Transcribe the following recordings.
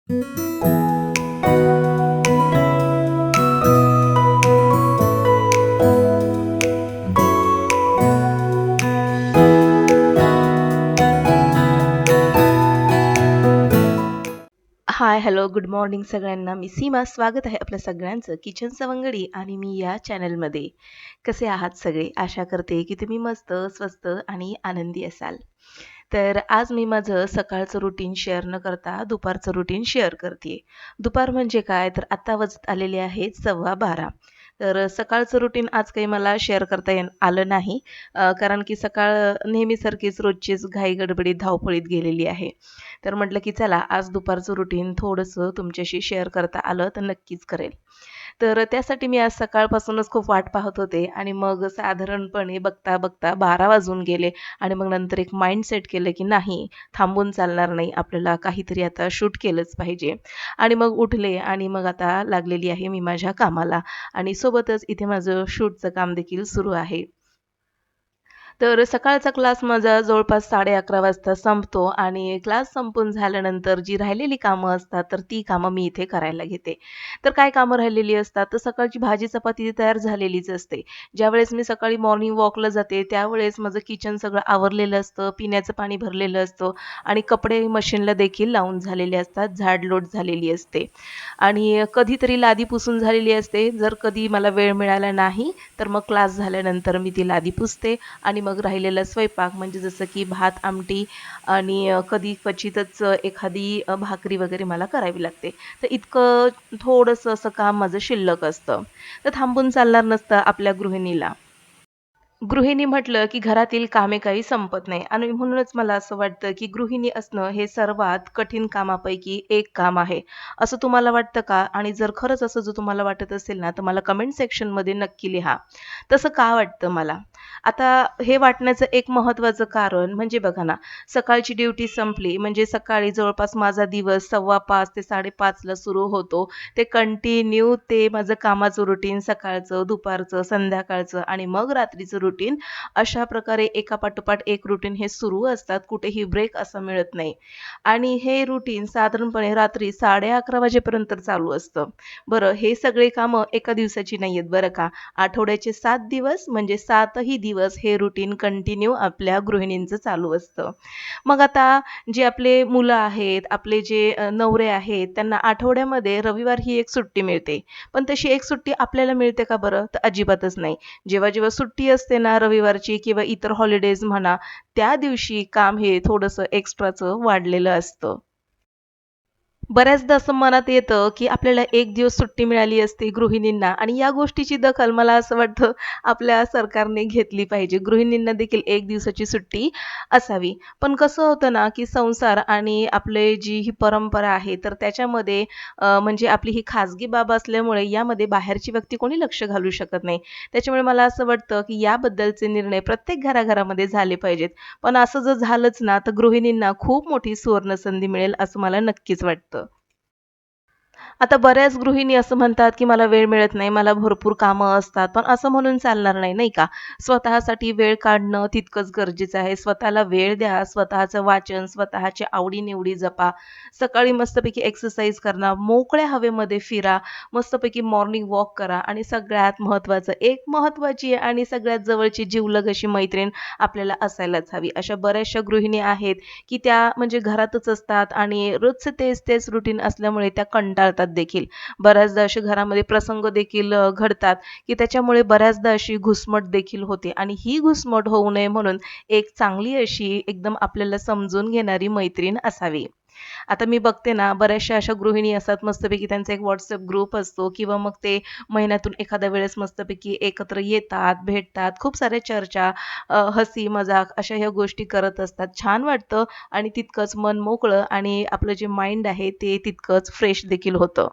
हाय, hello, good morning सगळ्यांना. मी सीमा. स्वागत आहे आपल्या सगळ्यांचं किचन सवंगडी आणि मी या चॅनलमध्ये. कसे आहात सगळे? आशा करते की तुम्ही मस्त, स्वस्त आणि आनंदी असाल. तर आज मी माझं सकाळचं रुटीन शेअर न करता दुपारचं रुटीन शेअर करते. दुपार म्हणजे काय? तर आता वाजत आलेले आहेत 12:15. तर सकाळचं रुटीन आज काही मला शेअर करता आलं नाही. कारण की सकाळ नेहमीसारखीच रोजचीच घाई-गडबडीत, धावपळीत गेलेली आहे. तर म्हटलं की चला आज दुपारचं रुटीन थोडंसं तुमच्याशी शेअर करता आलं तर नक्कीच करेल. तर त्यासाठी मी आज सकाळपासूनच खूप वाट पाहत होते आणि मग साधारणपणे बघता-बघता 12 वाजून गेले आणि मग नंतर एक माइंड सेट केलं की नाही, थांबून चालणार नाही. आपल्याला काहीतरी आता शूट केलंच पाहिजे. आणि मग उठले आणि मग आता लागलेली आहे मी माझ्या कामाला आणि सोबतच इथे माझं शूटचं काम देखील सुरू आहे. तर सकाळचा क्लास माझा जवळपास 11:30 वाजता संपतो आणि क्लास संपून झाल्यानंतर जी राहिलेली कामं असतात, तर ती कामं मी इथे करायला घेते. तर काय कामं राहिलेली असतात, तर सकाळची भाजी चपाती तयार झालेलीच असते. ज्यावेळेस मी सकाळी मॉर्निंग वॉकला जाते, त्यावेळेस माझं किचन सगळं आवरलेलं असतं, पिण्याचं पाणी भरलेलं असतं आणि कपडे मशीनला देखील लावून झालेले असतात, झाडलोट झालेली असते. आणि कधीतरी लादी पुसून झालेली असते. जर कधी मला वेळ मिळाला नाही, तर मग क्लास झाल्यानंतर मी ती लादी पुसते आणि मग राहिलेला स्वयंपाक म्हणजे जसं की भात, आमटी आणि कधी क्वचितच एखादी भाकरी वगैरे मला करावी लागते. तर इतकं थोडंसं असं काम माझं शिल्लक असतं. तर थांबून चालणार नसतं आपल्या गृहिणीला. गृहिणी म्हटलं की घरातील कामे काही संपत नाही आणि म्हणूनच मला असं वाटतं की गृहिणी असणं हे सर्वात कठीण कामापैकी एक काम आहे. असं तुम्हाला वाटतं का? आणि जर खरंच असं जर तुम्हाला वाटत असेल ना, तर मला कमेंट सेक्शनमध्ये नक्की लिहा. तसं का वाटतं मला? आता हे वाटण्याचं एक महत्त्वाचं कारण म्हणजे बघा ना, सकाळची ड्युटी संपली म्हणजे सकाळी जवळपास माझा दिवस 5:15 ते 5:30 सुरू होतो. ते कंटिन्यू ते माझं कामाचं रुटीन सकाळचं, दुपारचं, संध्याकाळचं आणि मग रात्रीचं रुटीन अशा प्रकारे एकापाठोपाठ एक रुटीन हे सुरू असतात. कुठेही ब्रेक असा मिळत नाही. आणि हे रुटीन साधारणपणे रात्री 11:30 वाजेपर्यंत चालू असतं. बरं हे सगळे कामं एका दिवसाची नाहीयेत बरं का. आठवड्याचे 7 दिवस म्हणजे 7ही दिवस हे रुटीन कंटिन्यू आपल्या गृहिणींचं चालू असतं. मग आता जे आपले मुलं आहेत, आपले जे नवरे आहेत, त्यांना आठवड्यामध्ये रविवार ही एक सुट्टी मिळते. पण तशी एक सुट्टी आपल्याला मिळते का बरं? तर अजिबातच नाही. जेव्हा सुट्टी असते ना रविवारची किंवा इतर हॉलिडेज म्हणा, त्या दिवशी काम हे थोडंसं एक्स्ट्राचं वाढलेलं असतं. बऱ्याचदा असं मनात येतं, की आपल्याला एक दिवस सुट्टी मिळाली असती गृहिणींना आणि या गोष्टीची दखल मला असं वाटतं आपल्या सरकारने घेतली पाहिजे. गृहिणींना देखील 1 दिवसाची सुट्टी असावी. पण कसं होतं ना, की संसार आणि आपले जी ही परंपरा आहे, तर त्याच्यामध्ये म्हणजे आपली ही खाजगी बाब असल्यामुळे यामध्ये बाहेरची व्यक्ती कोणी लक्ष घालू शकत नाही. त्याच्यामुळे मला असं वाटतं, की याबद्दलचे निर्णय प्रत्येक घराघरामध्ये झाले पाहिजेत. पण असं जर झालंच ना, तर गृहिणींना खूप मोठी सुवर्णसंधी मिळेल असं मला नक्कीच वाटतं. आता बऱ्याच गृहिणी असं म्हणतात, की मला वेळ मिळत नाही, मला भरपूर कामं असतात. पण असं म्हणून चालणार नाही, नाही का? स्वतःसाठी वेळ काढणं तितकंच गरजेचं आहे. स्वतःला वेळ द्या, स्वतःचं वाचन, स्वतःच्या आवडी जपा. सकाळी मस्तपैकी एक्सरसाइज करा, मोकळ्या हवेमध्ये फिरा, मस्तपैकी मॉर्निंग वॉक करा आणि सगळ्यात महत्त्वाचं, एक महत्त्वाची आणि सगळ्यात जवळची जिवलग अशी मैत्रीण आपल्याला असायलाच हवी. अशा बऱ्याचशा गृहिणी आहेत, की त्या म्हणजे घरातच असतात आणि रोजचं तेच रुटीन असल्यामुळे त्या कंटाळतात देखील. बऱ्याचदा असे घरामध्ये प्रसंग देखील घडतात, की त्याच्यामुळे बऱ्याचदा अशी घुसमट देखील होते आणि ही घुसमट होऊ नये म्हणून एक चांगली अशी एकदम आपल्याला समजून घेणारी मैत्रीण असावी. आता मी बघते ना, बऱ्याचशा अशा गृहिणी असतात मस्तपैकी त्यांचा एक WhatsApp ग्रुप असतो किंवा मग ते महिन्यातून एखाद्या वेळेस मस्तपैकी एकत्र येतात, भेटतात. खूप साऱ्या चर्चा, हसी मजाक अशा ह्या गोष्टी करत असतात. छान वाटतं आणि तितकंच मन मोकळं आणि आपलं जे माइंड आहे ते तितकंच फ्रेश देखील होतं.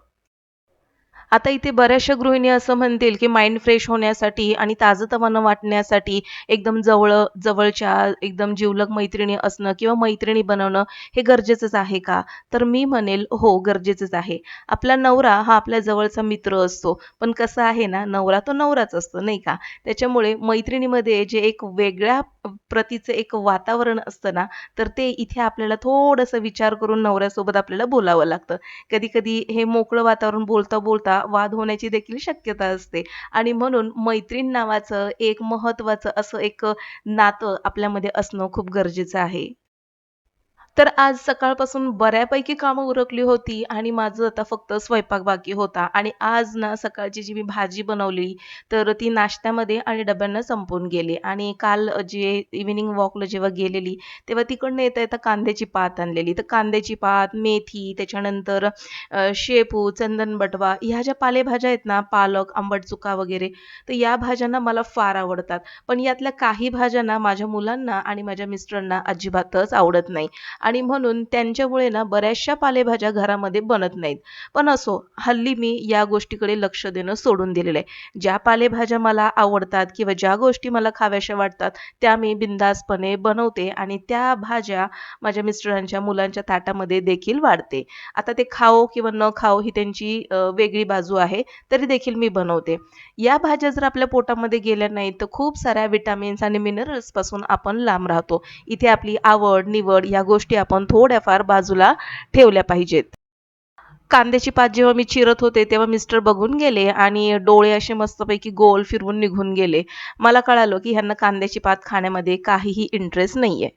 आता इथे बऱ्याचशा गृहिणी असं म्हणतील, की माइंड फ्रेश होण्यासाठी आणि ताजंतवानं वाटण्यासाठी एकदम जवळच्या एकदम जिवलग मैत्रिणी असणं किंवा मैत्रिणी बनवणं हे गरजेचंच आहे का? तर मी म्हणेल हो, गरजेचंच आहे. आपला नवरा हा आपल्या जवळचा मित्र असतो. पण कसं आहे ना, नवरा तो नवराच असतो, नाही का? त्याच्यामुळे मैत्रिणीमध्ये जे एक वेगळ्या प्रतीचं एक वातावरण असतं ना, तर ते इथे आपल्याला थोडंसं विचार करून नवऱ्यासोबत आपल्याला बोलावं लागतं. कधी-कधी हे मोकळं वातावरण बोलता-बोलता वाद होण्याची देखील शक्यता असते आणि म्हणून मैत्रीण नावाचं एक महत्त्वाचं असं एक नातं आपल्यामध्ये असणं खूप गरजेचं आहे. तर आज सकाळपासून बऱ्यापैकी कामं उरकली होती आणि माझं आता फक्त स्वयंपाक बाकी होता आणि आज ना सकाळची जी मी भाजी बनवली, तर ती नाश्त्यामध्ये आणि डब्यांना संपून गेली आणि काल जे इव्हनिंग वॉकला जेव्हा गेलेली, तेव्हा तिकडनं येता-येता कांद्याची पात आणलेली. तर कांद्याची पात, मेथी, त्याच्यानंतर शेपू, चंदन बटवा ह्या ज्या पालेभाज्या आहेत ना, पालक, आंबट चुका वगैरे, तर या भाज्या ना मला फार आवडतात. पण यातल्या काही भाज्या ना माझ्या मुलांना आणि माझ्या मिस्टरांना अजिबातच आवडत नाही. आणि म्हणून त्यांच्यामुळे ना बऱ्याचशा पालेभाज्या घरामध्ये बनत नाहीत. पण असो, हल्ली मी या गोष्टीकडे लक्ष देणं सोडून दिलेलं आहे. ज्या पालेभाज्या मला आवडतात किंवा ज्या गोष्टी मला खाव्याशा वाटतात, त्या मी बिनधास्तपणे बनवते आणि त्या भाज्या माझ्या मिस्टरांच्या, मुलांच्या ताटामध्ये देखील वाढते. आता ते खावो किंवा न खावो ही त्यांची वेगळी बाजू आहे, तरी देखील मी बनवते. या भाज्या जर आपल्या पोटामध्ये गेल्या नाहीत, तर खूप साऱ्या विटामिन्स आणि मिनरल्सपासून आपण लांब राहतो. इथे आपली आवड, निवड या गोष्टी आपण थोड्याफार बाजूला ठेवल्या पाहिजेत. कांद्याची पात जेव्हा मी चिरत होते, तेव्हा मिस्टर बघून गेले आणि डोळे असे मस्तपैकी गोल फिरवून निघून गेले. मला कळालं, की ह्यांना कांद्याची पात खाण्यामध्ये काहीही इंटरेस्ट नाहीये.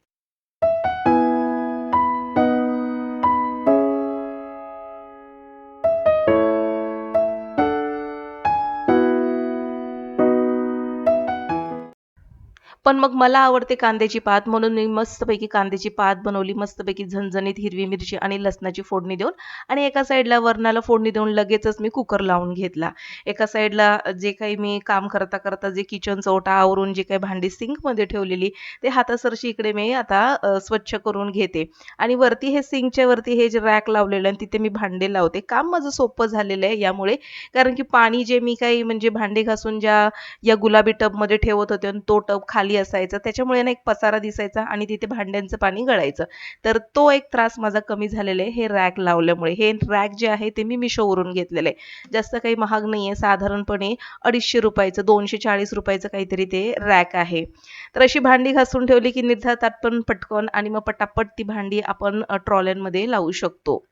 पण मग मला आवडते कांद्याची पात म्हणून मी मस्तपैकी कांद्याची पात बनवली. मस्तपैकी झणझणीत हिरवी मिरची आणि लसणाची फोडणी देऊन आणि एका साईडला वरणाला फोडणी देऊन लगेचच मी कुकर लावून घेतला. एका साईडला जे काही मी काम करता-करता जे किचनचं ओटा आवरून जी काही भांडी सिंकमध्ये ठेवलेली, ते हातासरशी इकडे मी आता स्वच्छ करून घेते आणि वरती हे सिंकच्या वरती हे जे रॅक लावलेलं आहे तिथे मी भांडे लावते. काम माझं सोपं झालेलं आहे यामुळे. कारण की पाणी जे मी काही म्हणजे भांडे घासून ज्या या गुलाबी टबमध्ये ठेवत होते आणि तो टब खाली असायचा. त्याच्यामुळे ना एक पसारा दिसायचा आणि तिथे भांड्यांचं पाणी गळायचं. तर तो एक त्रास माझा कमी झालेला आहे हे रॅक लावल्यामुळे. हे रॅक जे आहे ते मी Mishoवरून घेतलेलं आहे. जास्त काही महाग नाहीये. साधारणपणे ₹250 ₹240 काहीतरी ते रॅक आहे. तर अशी भांडी घासून ठेवली की निर्धात आपण पटकन आणि मग पटापट ती भांडी आपण ट्रॉल्यांमध्ये लावू शकतो.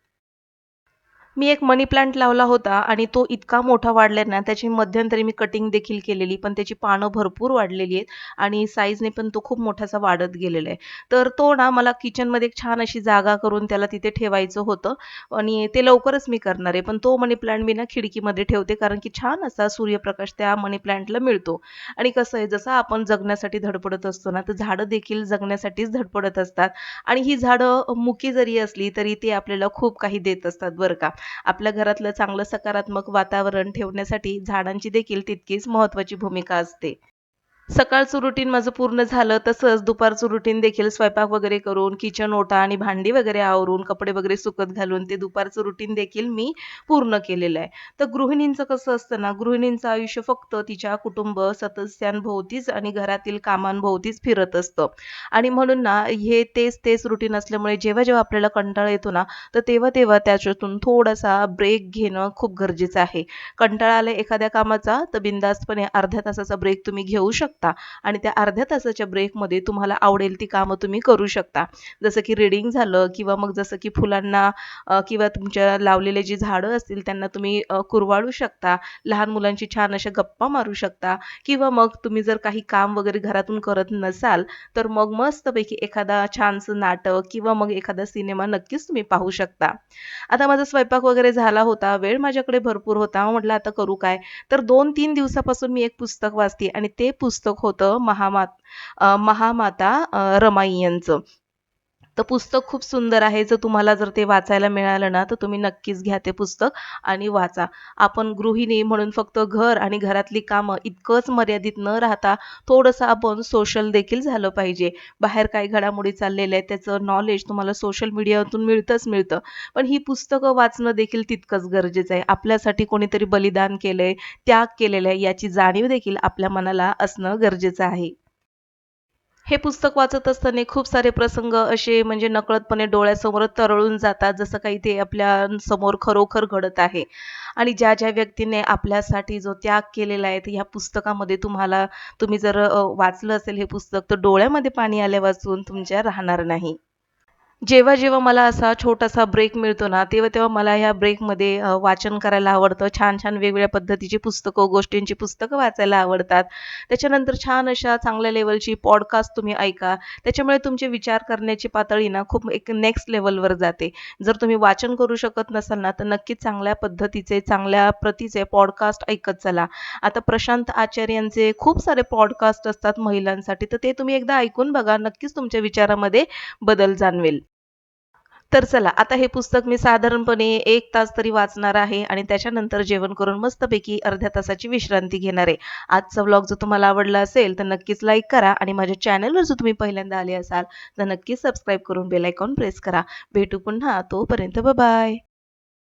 मी एक मनी प्लांट लावला होता आणि तो इतका मोठा वाढलाय ना, त्याची मध्यंतरी मी कटिंग देखील केलेली, पण त्याची पानं भरपूर वाढलेली आहेत आणि साईजने पण तो खूप मोठासा वाढत गेलेला आहे. तर तो ना मला किचनमध्ये एक छान अशी जागा करून त्याला तिथे ठेवायचं होतं आणि ते लवकरच मी करणार आहे. पण तो मनी प्लांट मी ना खिडकीमध्ये ठेवते कारण की छान असा सूर्यप्रकाश त्या मनी प्लांटला मिळतो. आणि कसं आहे, जसं आपण जगण्यासाठी धडपडत असतो ना, तर झाडं देखील जगण्यासाठीच धडपडत असतात आणि ही झाडं मुकी जरी असली, तरी ते आपल्याला खूप काही देत असतात बरं का. आपल्या घरातलं चांगलं सकारात्मक वातावरण ठेवण्यासाठी झाडांची देखील तितकीच महत्त्वाची भूमिका असते. सकाळचं रुटीन माझं पूर्ण झालं. तसंच दुपारचं रुटीन देखील स्वयंपाक वगैरे करून, किचन ओटा आणि भांडी वगैरे आवरून, कपडे वगैरे सुकत घालून ते दुपारचं रुटीन देखील मी पूर्ण केलेलं आहे. तर गृहिणींचं कसं असतं ना, गृहिणींचं आयुष्य फक्त तिच्या कुटुंब सदस्यांभोवतीच आणि घरातील कामांभोवतीच फिरत असतं. आणि म्हणून ना, हे तेच रुटीन असल्यामुळे जेव्हा-जेव्हा आपल्याला कंटाळा येतो ना, तर तेव्हा-तेव्हा त्याच्यातून थोडासा ब्रेक घेणं खूप गरजेचं आहे. कंटाळा आलाय एखाद्या कामाचा, तर बिनधास्तपणे अर्ध्या तासाचा ब्रेक तुम्ही घेऊ शकता आणि त्या अर्ध्या तासाच्या ब्रेकमध्ये तुम्हाला आवडेल ती कामं तुम्ही करू शकता. जसं की रीडिंग झालं किंवा मग जसं की फुलांना किंवा तुमच्या लावलेले जी झाडं असतील त्यांना तुम्ही कुरवाळू शकता. लहान मुलांशी छान अशा गप्पा मारू शकता किंवा मग तुम्ही जर काही काम वगैरे घरातून करत नसाल, तर मग मस्तपैकी एखादा छानसं नाटक किंवा मग एखादा सिनेमा नक्कीच तुम्ही पाहू शकता. आता माझा स्वयंपाक वगैरे झाला होता. वेळ माझ्याकडे भरपूर होता. म्हटलं आता करू काय? तर 2-3 दिवसापासून मी एक पुस्तक वाचते आणि ते पुस्तक होतं महामाता रमाई यांचं. तर पुस्तक खूप सुंदर आहे. जर तुम्हाला ते वाचायला मिळालं ना, तर तुम्ही नक्कीच घ्या ते पुस्तक आणि वाचा. आपण गृहिणी म्हणून फक्त घर आणि घरातली कामं इतकंच मर्यादित न राहता थोडंसं आपण सोशल देखील झालं पाहिजे. बाहेर काय घडामोडी चाललेल्या आहेत त्याचं नॉलेज तुम्हाला सोशल मीडियातून मिळतं. पण ही पुस्तकं वाचणं देखील तितकंच गरजेचं आहे. आपल्यासाठी कोणीतरी बलिदान केलंय, त्याग केलेला आहे याची जाणीव देखील आपल्या मनाला असणं गरजेचं आहे. हे पुस्तक वाचत असताना खूप सारे प्रसंग असे म्हणजे नकळतपणे डोळ्यासमोर तरळून जातात, जसं काही ते आपल्या समोर खरोखर घडत आहे. आणि ज्या व्यक्तीने आपल्यासाठी जो त्याग केलेला आहे, तर ह्या पुस्तकामध्ये तुम्ही जर वाचलं असेल हे पुस्तक, तर डोळ्यामध्ये पाणी आल्यावाचून तुमच्या राहणार नाही. जेव्हा मला असा छोटासा ब्रेक मिळतो ना, तेव्हा मला ह्या ब्रेकमध्ये वाचन करायला आवडतं. छान-छान वेगवेगळ्या पद्धतीची पुस्तकं, गोष्टींची पुस्तकं वाचायला आवडतात. त्याच्यानंतर छान अशा चांगल्या लेव्हलची पॉडकास्ट तुम्ही ऐका. त्याच्यामुळे तुमचे विचार करण्याची पातळी ना खूप एक नेक्स्ट लेव्हलवर जाते. जर तुम्ही वाचन करू शकत नसाल ना, तर नक्कीच चांगल्या पद्धतीचे, चांगल्या प्रतीचे पॉडकास्ट ऐकत चला. आता प्रशांत आचार्य यांचे खूप सारे पॉडकास्ट असतात महिलांसाठी, तर ते तुम्ही एकदा ऐकून बघा. नक्कीच तुमच्या विचारामध्ये बदल जाणवेल. तर चला, आता हे पुस्तक मी साधारणपणे 1 तास तरी वाचणार आहे आणि त्याच्यानंतर जेवण करून मस्तपैकी अर्ध्या तासाची विश्रांती घेणार आहे. आजचा व्लॉग जर तुम्हाला आवडला असेल, तर नक्कीच लाईक करा आणि माझ्या चॅनलवर जर तुम्ही पहिल्यांदा आले असाल, तर नक्कीच सबस्क्राईब करून बेल आयकॉन प्रेस करा. भेटू पुन्हा. तोपर्यंत बाय.